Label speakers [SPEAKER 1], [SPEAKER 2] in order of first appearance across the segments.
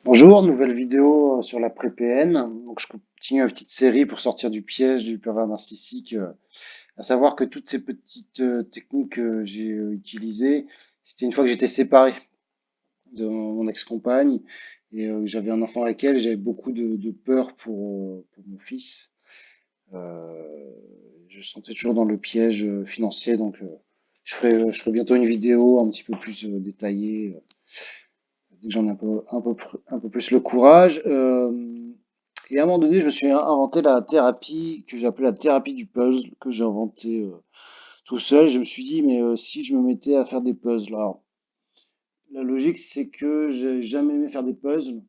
[SPEAKER 1] Bonjour, nouvelle vidéo sur la pré-PN. Donc, je continue une petite série pour sortir du piège du pervers narcissique. À savoir que toutes ces petites techniques que j'ai utilisées, c'était une fois que j'étais séparé de mon ex-compagne et j'avais un enfant avec elle. J'avais beaucoup de peur pour mon fils. Euh, je sentais toujours dans le piège financier. Donc, je ferai bientôt une vidéo un petit peu plus détaillée dès que j'en ai un peu plus le courage. Et à un moment donné, je me suis inventé la thérapie que j'ai appelée la thérapie du puzzle, que j'ai inventé tout seul. Je me suis dit, mais si je me mettais à faire des puzzles, alors la logique, c'est que j'ai jamais aimé faire des puzzles.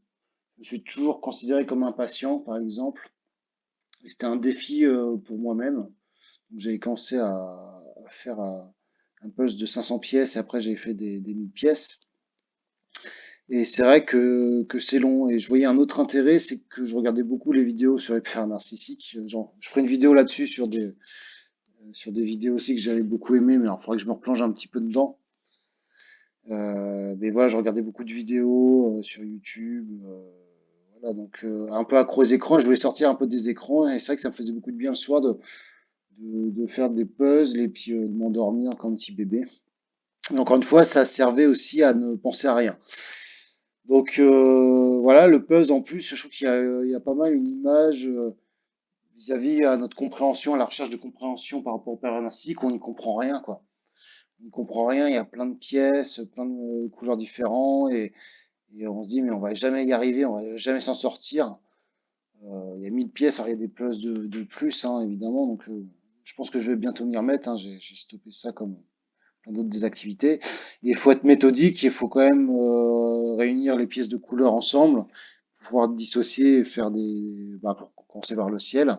[SPEAKER 1] Je me suis toujours considéré comme un patient, par exemple. Et c'était un défi pour moi-même. Donc j'avais commencé à faire un puzzle de 500 pièces et après j'ai fait des 1000 pièces. Et c'est vrai que c'est long. Et je voyais un autre intérêt, c'est que je regardais beaucoup les vidéos sur les pervers narcissiques. Genre, je ferai une vidéo là-dessus sur des vidéos aussi que j'avais beaucoup aimé, mais il faudrait que je me replonge un petit peu dedans. Mais voilà, je regardais beaucoup de vidéos sur YouTube. Voilà, donc un peu accro aux écrans. Je voulais sortir un peu des écrans. Et c'est vrai que ça me faisait beaucoup de bien le soir de faire des puzzles et puis de m'endormir comme un petit bébé. Et encore une fois, ça servait aussi à ne penser à rien. Donc voilà, le puzzle en plus, je trouve qu'il y a pas mal une image vis-à-vis à notre compréhension, à la recherche de compréhension par rapport au pervers narcissique, on n'y comprend rien, quoi. On n'y comprend rien, il y a plein de pièces, plein de couleurs différentes, et on se dit, mais on va jamais y arriver, on va jamais s'en sortir. Il y a 1000 pièces, alors il y a des puzzles de plus, hein, évidemment, donc je pense que je vais bientôt m'y remettre, hein, j'ai stoppé ça comme plein d'autres des activités. Et il faut être méthodique, il faut quand même réunir les pièces de couleurs ensemble, pouvoir dissocier et faire pour commencer par le ciel.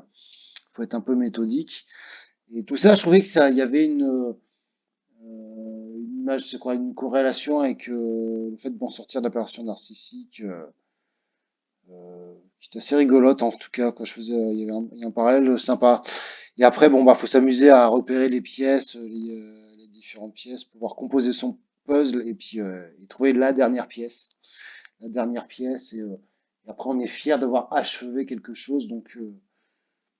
[SPEAKER 1] Il faut être un peu méthodique. Et tout ça, je trouvais que ça, il y avait une image, c'est quoi, une corrélation avec le fait de m'en sortir de la perversion narcissique, qui était assez rigolote en tout cas, quand je faisais, il y a un parallèle sympa. Et après, bon, bah, faut s'amuser à repérer les pièces, les différentes pièces, pouvoir composer son puzzle et trouver la dernière pièce. La dernière pièce, et après, on est fier d'avoir achevé quelque chose. Donc,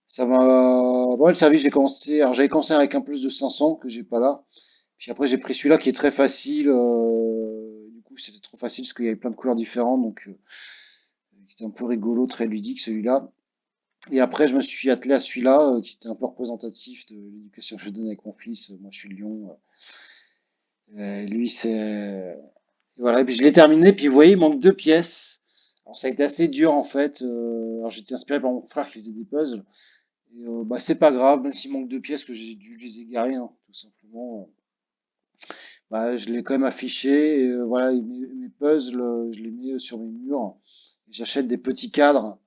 [SPEAKER 1] ça m'a pas mal servi. J'ai commencé, alors j'avais commencé avec un plus de 500 que j'ai pas là. Puis après, j'ai pris celui-là qui est très facile. Du coup, c'était trop facile parce qu'il y avait plein de couleurs différentes. Donc, c'était un peu rigolo, très ludique celui-là. Et après, je me suis attelé à celui-là, qui était un peu représentatif de l'éducation que je donne avec mon fils. Moi, je suis de Lyon. Lui, c'est... Voilà, et puis je l'ai terminé, puis vous voyez, il manque deux pièces. Alors, ça a été assez dur, en fait. Alors, j'étais inspiré par mon frère qui faisait des puzzles. Et, bah, c'est pas grave, même s'il manque deux pièces, que j'ai dû les égarer, hein, tout simplement. Bah, je l'ai quand même affiché. Et, voilà, et mes puzzles, je les mets sur mes murs. J'achète des petits cadres.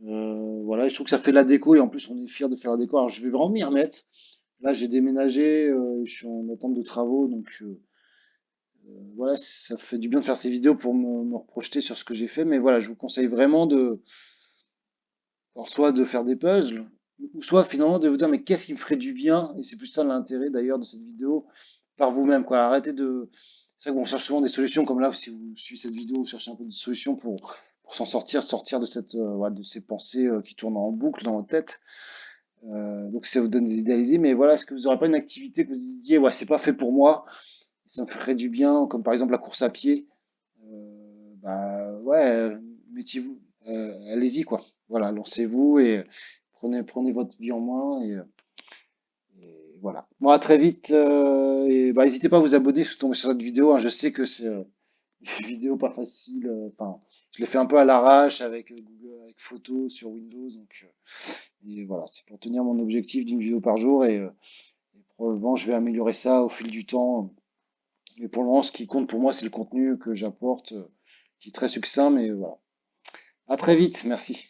[SPEAKER 1] Voilà, je trouve que ça fait la déco et en plus on est fier de faire la déco. Alors je vais vraiment m'y remettre. Là j'ai déménagé, je suis en attente de travaux, donc voilà, ça fait du bien de faire ces vidéos pour me reprojeter sur ce que j'ai fait. Mais voilà, je vous conseille vraiment alors soit de faire des puzzles, ou soit finalement de vous dire mais qu'est-ce qui me ferait du bien, et c'est plus ça l'intérêt d'ailleurs de cette vidéo, par vous-même, quoi. Arrêtez de... C'est vrai qu'on cherche souvent des solutions, comme là, si vous suivez cette vidéo, vous cherchez un peu des solutions pour s'en sortir, sortir de ouais, de ces pensées qui tournent en boucle dans votre tête. Donc ça vous donne des idées à l'idée, mais voilà, est-ce que vous n'aurez pas une activité que vous disiez, ouais, c'est pas fait pour moi, ça me ferait du bien, comme par exemple la course à pied. Bah ouais, mettez-vous, allez-y quoi. Voilà, lancez-vous et prenez votre vie en main et voilà. Bon, à très vite et bah n'hésitez pas à vous abonner si vous tombez sur cette vidéo, hein. Je sais que c'est une vidéo pas facile. Enfin, je l'ai fait un peu à l'arrache avec Google, avec photo sur Windows, donc et voilà, c'est pour tenir mon objectif d'une vidéo par jour et probablement je vais améliorer ça au fil du temps. Mais pour le moment, ce qui compte pour moi, c'est le contenu que j'apporte, qui est très succinct, mais voilà. À très vite, merci.